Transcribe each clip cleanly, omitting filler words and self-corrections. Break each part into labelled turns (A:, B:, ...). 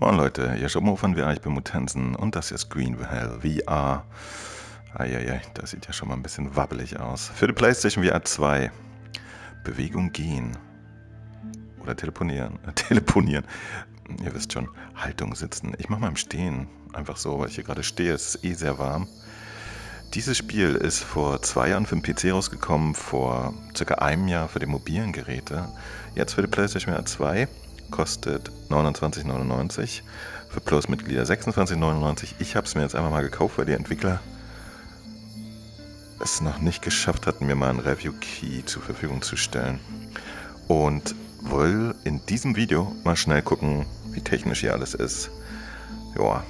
A: Moin Leute, hier ist Omo von VR, ich bin Mutansen und das hier ist Greenville VR. Eieiei, das sieht ja schon mal ein bisschen wabbelig aus. Für die PlayStation VR 2. Bewegung gehen. Oder telefonieren. Telefonieren. Ihr wisst schon, Haltung sitzen. Ich mache mal im Stehen. Einfach so, weil ich hier gerade stehe. Es ist eh sehr warm. Dieses Spiel ist vor 2 Jahren für den PC rausgekommen, vor circa einem Jahr für die mobilen Geräte. Jetzt für die PlayStation VR 2 kostet 29,99. Für Plus-Mitglieder 26,99. Ich habe es mir jetzt einfach mal gekauft, weil die Entwickler es noch nicht geschafft hatten, mir mal einen Review-Key zur Verfügung zu stellen. Und will in diesem Video mal schnell gucken, wie technisch hier alles ist. Joa.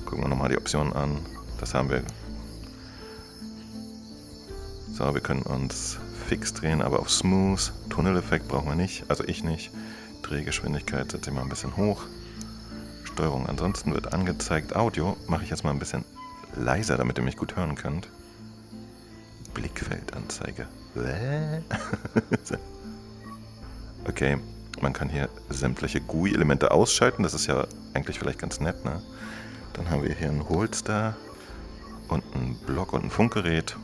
A: Gucken wir nochmal die Optionen an. Das haben wir. So, wir können uns fix drehen, aber auf Smooth. Tunneleffekt brauchen wir nicht, also ich nicht. Drehgeschwindigkeit setze ich mal ein bisschen hoch. Steuerung ansonsten wird angezeigt. Audio mache ich jetzt mal ein bisschen leiser, damit ihr mich gut hören könnt. Blickfeldanzeige. Okay, man kann hier sämtliche GUI-Elemente ausschalten. Das ist ja eigentlich vielleicht ganz nett, ne? Dann haben wir hier einen Holster und einen Block und ein Funkgerät.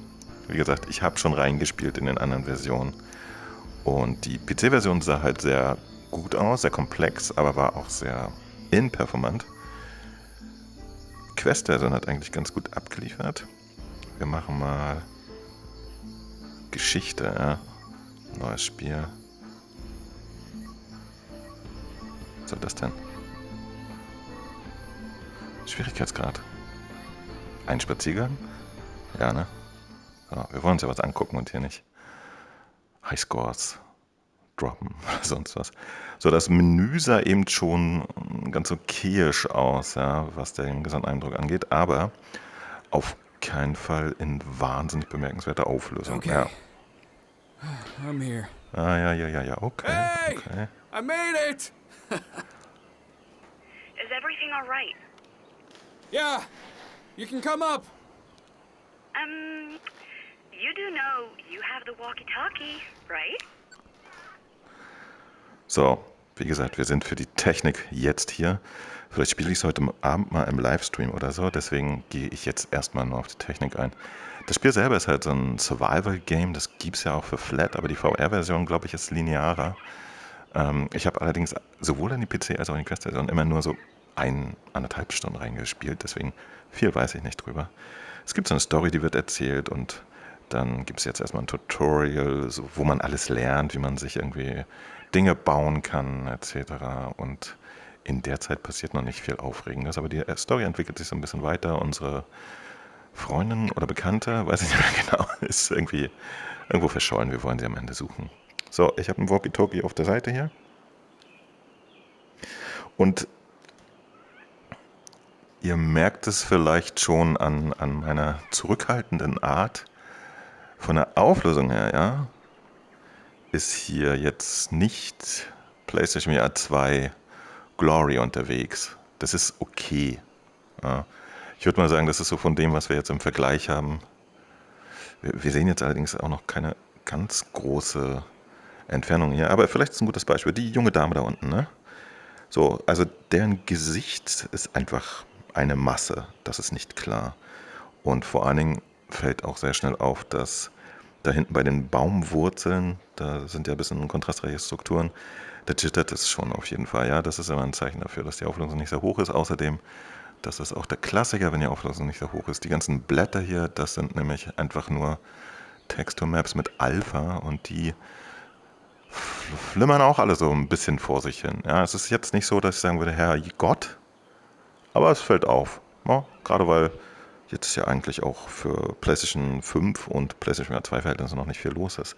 A: Wie gesagt, ich habe schon reingespielt in den anderen Versionen. Und die PC-Version sah halt sehr gut aus, sehr komplex, aber war auch sehr inperformant. Quest-Version hat eigentlich ganz gut abgeliefert. Wir machen mal Geschichte, ja. Neues Spiel. Was soll das denn? Schwierigkeitsgrad. Ein Spaziergang? Ja, ne? So, wir wollen uns ja was angucken und hier nicht Highscores droppen oder sonst was. So, das Menü sah eben schon ganz okayisch aus, ja, was den Gesamteindruck angeht, aber auf keinen Fall in wahnsinnig bemerkenswerter Auflösung.
B: Okay.
A: Ja.
B: I'm here.
A: Ja, okay,
B: Hey!
A: okay.
B: I made it!
C: Is everything all right?
B: Yeah, you can come up.
C: You do know you have the walkie-talkie, right?
A: So, wie gesagt, wir sind für die Technik jetzt hier. Vielleicht spiele ich es heute Abend mal im Livestream oder so, deswegen gehe ich jetzt erstmal nur auf die Technik ein. Das Spiel selber ist halt so ein Survival-Game, das gibt es ja auch für Flat, aber die VR-Version, glaube ich, ist linearer. Ich habe allerdings sowohl in die PC- als auch in die Quest-Version immer nur so 1,5 Stunden reingespielt, deswegen viel weiß ich nicht drüber. Es gibt so eine Story, die wird erzählt und dann gibt es jetzt erstmal ein Tutorial, so, wo man alles lernt, wie man sich irgendwie Dinge bauen kann, etc. Und in der Zeit passiert noch nicht viel Aufregendes, aber die Story entwickelt sich so ein bisschen weiter. Unsere Freundin oder Bekannte, weiß ich nicht mehr genau, ist irgendwie irgendwo verschollen. Wir wollen sie am Ende suchen. So, ich habe einen Walkie-Talkie auf der Seite hier. Und ihr merkt es vielleicht schon an meiner zurückhaltenden Art. Von der Auflösung her, ja, ist hier jetzt nicht PlayStation VR 2 Glory unterwegs. Das ist okay. Ja. Ich würde mal sagen, das ist so von dem, was wir jetzt im Vergleich haben. Wir sehen jetzt allerdings auch noch keine ganz große Entfernung hier, aber vielleicht ist ein gutes Beispiel. Die junge Dame da unten, ne? So, also deren Gesicht ist einfach eine Masse, das ist nicht klar. Und vor allen Dingen fällt auch sehr schnell auf, dass da hinten bei den Baumwurzeln, da sind ja ein bisschen kontrastreiche Strukturen, da jittert es schon auf jeden Fall. Ja, das ist immer ein Zeichen dafür, dass die Auflösung nicht sehr hoch ist. Außerdem, das ist auch der Klassiker, wenn die Auflösung nicht sehr hoch ist. Die ganzen Blätter hier, das sind nämlich einfach nur Texture-Maps mit Alpha und die flimmern auch alle so ein bisschen vor sich hin. Ja, es ist jetzt nicht so, dass ich sagen würde, Herr Gott, aber es fällt auf. Ja, gerade weil jetzt ja eigentlich auch für PlayStation 5 und PlayStation 2 Verhältnisse noch nicht viel los ist.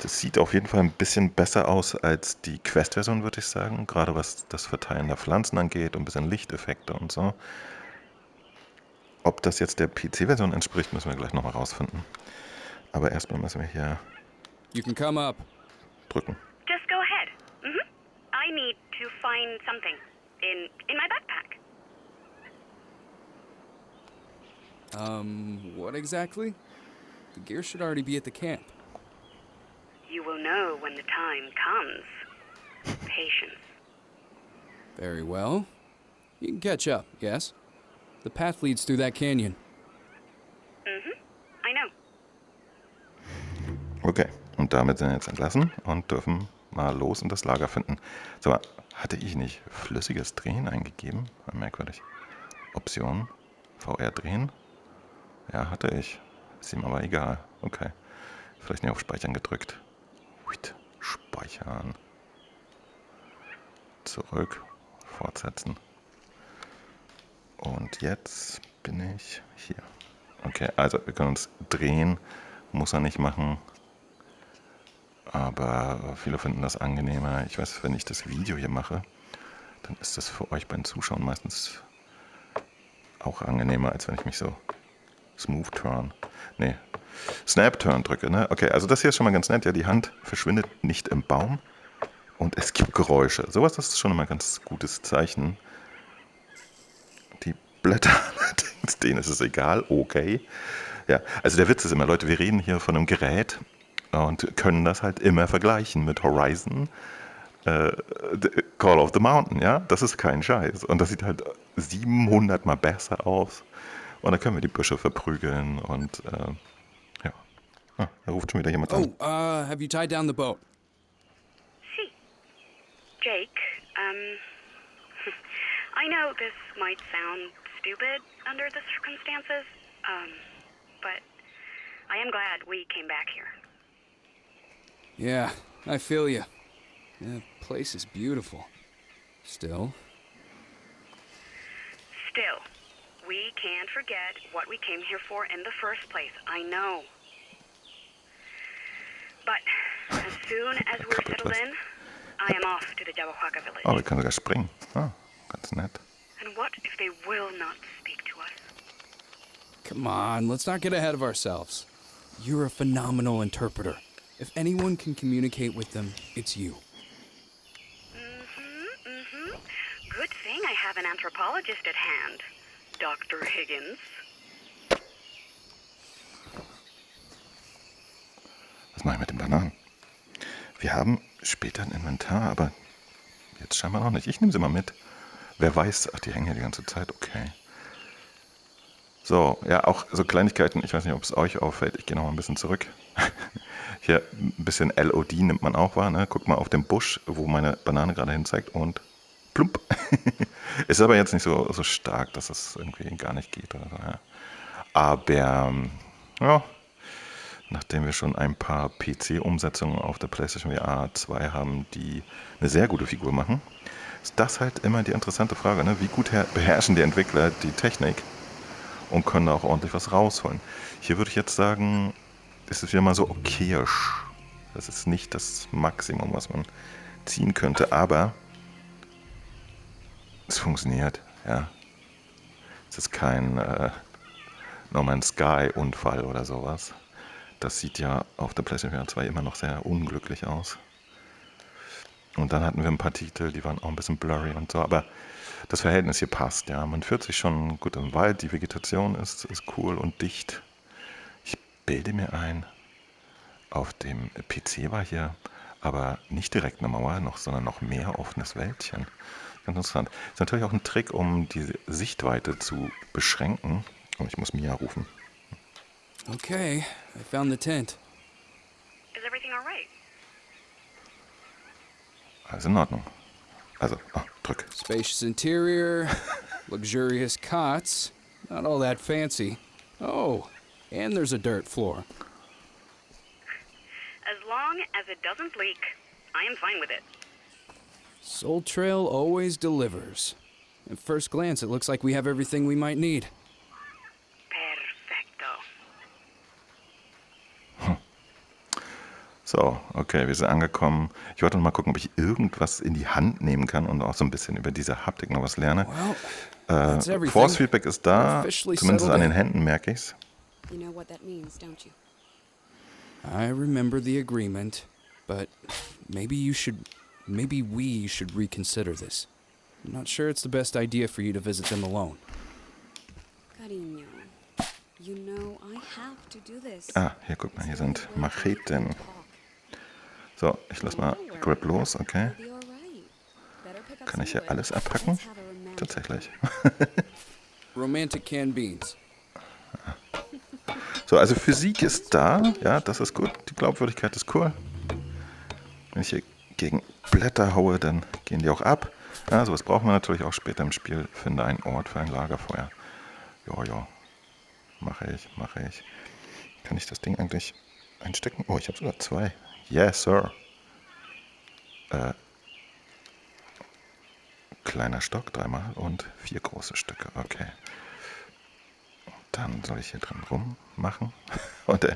A: Das sieht auf jeden Fall ein bisschen besser aus als die Quest-Version, würde ich sagen. Gerade was das Verteilen der Pflanzen angeht und ein bisschen Lichteffekte und so. Ob das jetzt der PC-Version entspricht, müssen wir gleich nochmal rausfinden. Aber erstmal müssen wir hier
B: You can come up.
A: drücken.
C: Just go ahead. I need to find something in my backpack.
B: What exactly? The gear should already be at the camp.
C: You will know when the time comes. Patience.
B: Very well. You can catch up, yes? The path leads through that canyon.
C: I know.
A: Okay, und damit sind wir jetzt entlassen und dürfen mal los und das Lager finden. Sag mal, hatte ich nicht flüssiges Drehen eingegeben? Merkwürdig. Option, VR drehen? Ja, hatte ich. Ist ihm aber egal. Okay. Vielleicht nicht auf Speichern gedrückt. Huit. Speichern. Zurück. Fortsetzen. Und jetzt bin ich hier. Okay, also wir können uns drehen. Muss er nicht machen. Aber viele finden das angenehmer. Ich weiß, wenn ich das Video hier mache, dann ist das für euch beim Zuschauen meistens auch angenehmer, als wenn ich mich so Smooth Turn, Snap Turn drücke. Ne? Okay, also das hier ist schon mal ganz nett. Ja, die Hand verschwindet nicht im Baum und es gibt Geräusche. Sowas, das ist schon immer ein ganz gutes Zeichen. Die Blätter allerdings, denen ist es egal. Okay. Ja, also der Witz ist immer, Leute, wir reden hier von einem Gerät und können das halt immer vergleichen mit Horizon, Call of the Mountain, ja, das ist kein Scheiß. Und das sieht halt 700 Mal besser aus. Und da können wir die Büsche verprügeln und, ja. Ah, da ruft schon wieder jemand an.
B: Oh, have you tied down the boat?
C: See. Jake, I know this might sound stupid under the circumstances, but I am glad we came back here.
B: Yeah, I feel you. The place is beautiful. Still.
C: Still, we can't forget what we came here for in the first place. I know. But as soon as we're settled in, I am off to the Jawahaka village.
A: Oh, wir können sogar springen. Ah, ganz nett.
C: And what if they will not speak to us?
B: Come on, let's not get ahead of ourselves. You're a phenomenal interpreter. If anyone can communicate with them, it's you.
C: Good thing I have an anthropologist at hand, Dr. Higgins.
A: Was mache ich mit den Bananen? Wir haben später ein Inventar, aber jetzt scheinbar noch nicht. Ich nehme sie mal mit. Wer weiß, ach, die hängen ja die ganze Zeit, okay. So, ja, auch so Kleinigkeiten, ich weiß nicht, ob es euch auffällt, ich gehe noch mal ein bisschen zurück. Hier ein bisschen LOD nimmt man auch wahr, ne? Guckt mal auf den Busch, wo meine Banane gerade hin zeigt und plump. Ist aber jetzt nicht so stark, dass es irgendwie gar nicht geht oder so, ja. Aber, ja, nachdem wir schon ein paar PC-Umsetzungen auf der PlayStation VR 2 haben, die eine sehr gute Figur machen, ist das halt immer die interessante Frage, ne? Wie gut beherrschen die Entwickler die Technik und können da auch ordentlich was rausholen. Hier würde ich jetzt sagen, ist es wieder mal so okayisch. Das ist nicht das Maximum, was man ziehen könnte, aber es funktioniert, ja. Es ist kein No Man's Sky-Unfall oder sowas. Das sieht ja auf der PlayStation 2 immer noch sehr unglücklich aus. Und dann hatten wir ein paar Titel, die waren auch ein bisschen blurry und so, aber das Verhältnis hier passt, ja. Man fühlt sich schon gut im Wald, die Vegetation ist cool und dicht. Ich bilde mir ein, auf dem PC war hier aber nicht direkt eine Mauer, sondern noch mehr offenes Wäldchen. Ganz interessant. Ist natürlich auch ein Trick, um die Sichtweite zu beschränken. Oh, ich muss Mia rufen.
B: Okay, I found the tent.
C: Is everything all right?
A: Alles in Ordnung. Also, drück.
B: Spacious interior, luxurious cots, not all that fancy. Oh, and there's a dirt floor.
C: As long as it doesn't leak, I am fine with it.
B: Soul Trail always delivers. At first glance, it looks like we have everything we might need.
C: Perfecto.
A: So, okay, wir sind angekommen. Ich wollte noch mal gucken, ob ich irgendwas in die Hand nehmen kann und auch so ein bisschen über diese Haptik noch was lerne. Force Feedback ist da, zumindest an den Händen merke ich's.
D: You know what that means, don't you?
B: I remember the agreement, but maybe we should reconsider this. I'm not sure it's the best idea for you to visit them alone.
D: Cariño, you know I have to do this.
A: Ah, hier, guck mal, hier sind Macheten. So, ich lass mal Grip los, okay. Kann ich hier alles abhacken?
D: Let's have a romantic
A: Tatsächlich.
B: Romantic canned beans.
A: So, also Physik ist da. Ja, das ist gut. Die Glaubwürdigkeit ist cool. Wenn ich hier gegen Blätter haue, dann gehen die auch ab. Ja, sowas brauchen wir natürlich auch später im Spiel. Finde einen Ort für ein Lagerfeuer. Ja. Mache ich. Kann ich das Ding eigentlich einstecken? Oh, ich habe sogar 2. Yes, sir. Kleiner Stock, 3-mal und 4 große Stücke. Okay. Dann soll ich hier dran rummachen. Und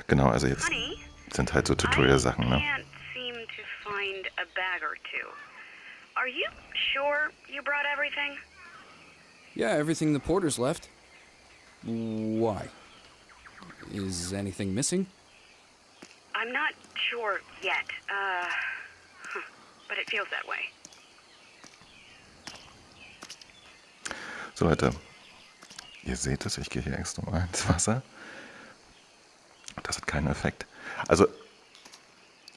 A: genau, also jetzt
C: Honey,
A: sind halt so
C: I
A: Tutorial-Sachen, ne?
C: can't seem to find a bag or two. Are you sure you brought everything?
B: Yeah, everything the porters left. Why? Is anything missing?
C: I'm not sure yet. But it feels that way.
A: So, Leute, ihr seht es, ich gehe hier extra mal ins Wasser. Das hat keinen Effekt. Also,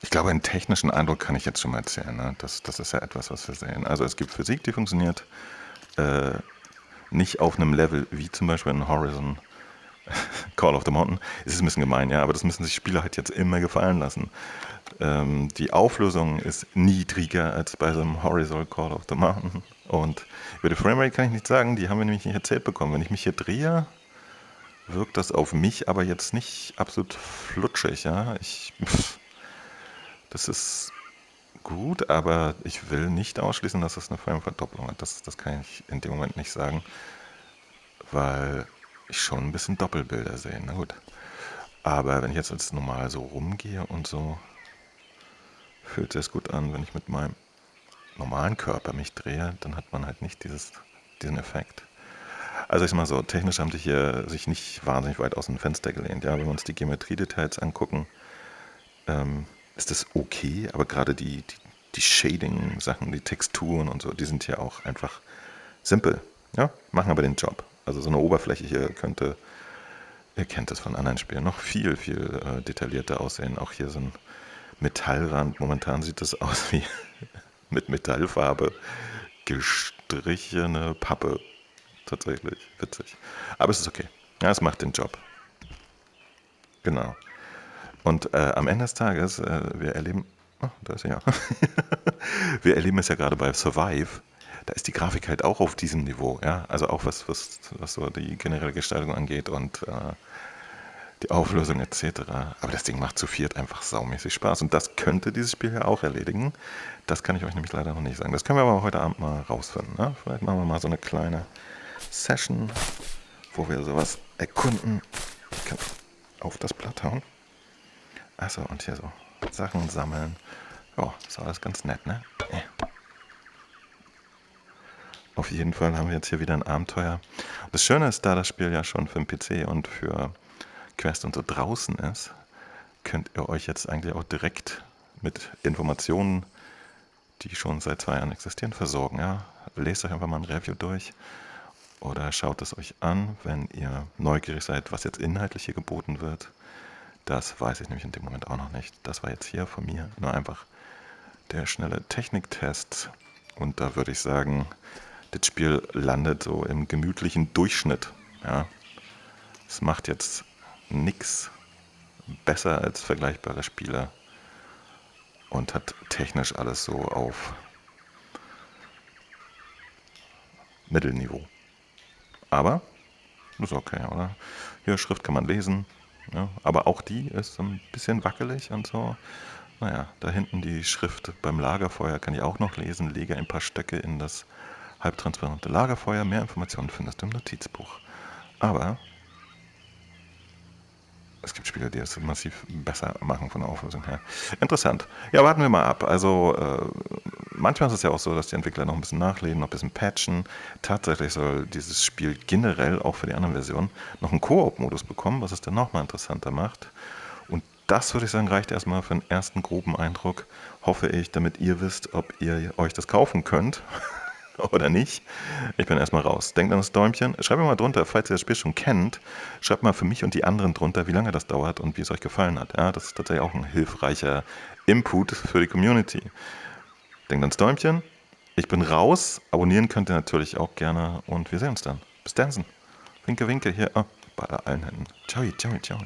A: ich glaube, einen technischen Eindruck kann ich jetzt schon mal erzählen. Ne? Das ist ja etwas, was wir sehen. Also, es gibt Physik, die funktioniert nicht auf einem Level wie zum Beispiel in Horizon Call of the Mountain. Es ist ein bisschen gemein, ja, aber das müssen sich Spieler halt jetzt immer gefallen lassen. Die Auflösung ist niedriger als bei so einem Horizon Call of the Mountain. Und über die Framerate kann ich nicht sagen, die haben wir nämlich nicht erzählt bekommen. Wenn ich mich hier drehe, wirkt das auf mich aber jetzt nicht absolut flutschig, ja. Das ist gut, aber ich will nicht ausschließen, dass das eine Frame-Verdopplung hat. Das kann ich in dem Moment nicht sagen, weil ich schon ein bisschen Doppelbilder sehe. Na gut. Aber wenn ich jetzt als normal so rumgehe und so, fühlt sich das gut an. Wenn ich mit meinem normalen Körper mich drehe, dann hat man halt nicht diesen Effekt. Also ich sag mal so, technisch haben die hier sich nicht wahnsinnig weit aus dem Fenster gelehnt. Ja, wenn wir uns die Geometrie-Details angucken, ist das okay, aber gerade die Shading-Sachen, die Texturen und so, die sind hier auch einfach simpel. Ja, machen aber den Job. Also so eine Oberfläche hier könnte, ihr kennt das von anderen Spielen, noch viel detaillierter aussehen. Auch hier so ein Metallrand. Momentan sieht das aus wie mit Metallfarbe gestrichene Pappe. Tatsächlich witzig. Aber es ist okay. Ja, es macht den Job. Genau. Und am Ende des Tages, wir erleben, da ist er ja. Wir erleben es ja gerade bei Survive. Da ist die Grafik halt auch auf diesem Niveau, ja. Also auch was so die generelle Gestaltung angeht und die Auflösung etc. Aber das Ding macht zu viert einfach saumäßig Spaß. Und das könnte dieses Spiel ja auch erledigen. Das kann ich euch nämlich leider noch nicht sagen. Das können wir aber heute Abend mal rausfinden. Ne? Vielleicht machen wir mal so eine kleine Session, wo wir sowas erkunden. Ich kann auf das Blatt hauen. Achso, und hier so Sachen sammeln. Ja, ist alles ganz nett, ne? Auf jeden Fall haben wir jetzt hier wieder ein Abenteuer. Das Schöne ist, da das Spiel ja schon für den PC und für Quest und so draußen ist, könnt ihr euch jetzt eigentlich auch direkt mit Informationen, die schon seit 2 Jahren existieren, versorgen. Ja? Lest euch einfach mal ein Review durch oder schaut es euch an, wenn ihr neugierig seid, was jetzt inhaltlich hier geboten wird. Das weiß ich nämlich in dem Moment auch noch nicht. Das war jetzt hier von mir nur einfach der schnelle Techniktest. Und da würde ich sagen, das Spiel landet so im gemütlichen Durchschnitt. Ja? Es macht jetzt nichts besser als vergleichbare Spiele und hat technisch alles so auf Mittelniveau. Aber ist okay, oder? Hier, Schrift kann man lesen, ja, aber auch die ist ein bisschen wackelig und so. Naja, da hinten die Schrift beim Lagerfeuer kann ich auch noch lesen. Lege ein paar Stöcke in das halbtransparente Lagerfeuer. Mehr Informationen findest du im Notizbuch. Aber es gibt Spiele, die es massiv besser machen von der Auflösung her. Interessant. Ja, warten wir mal ab. Also manchmal ist es ja auch so, dass die Entwickler noch ein bisschen nachlegen, noch ein bisschen patchen. Tatsächlich soll dieses Spiel generell auch für die anderen Versionen noch einen Koop-Modus bekommen, was es dann nochmal interessanter macht. Und das, würde ich sagen, reicht erstmal für einen ersten groben Eindruck, hoffe ich, damit ihr wisst, ob ihr euch das kaufen könnt oder nicht. Ich bin erstmal raus. Denkt an das Däumchen. Schreibt mir mal drunter, falls ihr das Spiel schon kennt, schreibt mal für mich und die anderen drunter, wie lange das dauert und wie es euch gefallen hat. Ja, das ist tatsächlich auch ein hilfreicher Input für die Community. Denkt ans Däumchen. Ich bin raus. Abonnieren könnt ihr natürlich auch gerne. Und wir sehen uns dann. Bis dann. Winke, winke hier. Oh, bei allen Händen. Ciao, ciao, ciao.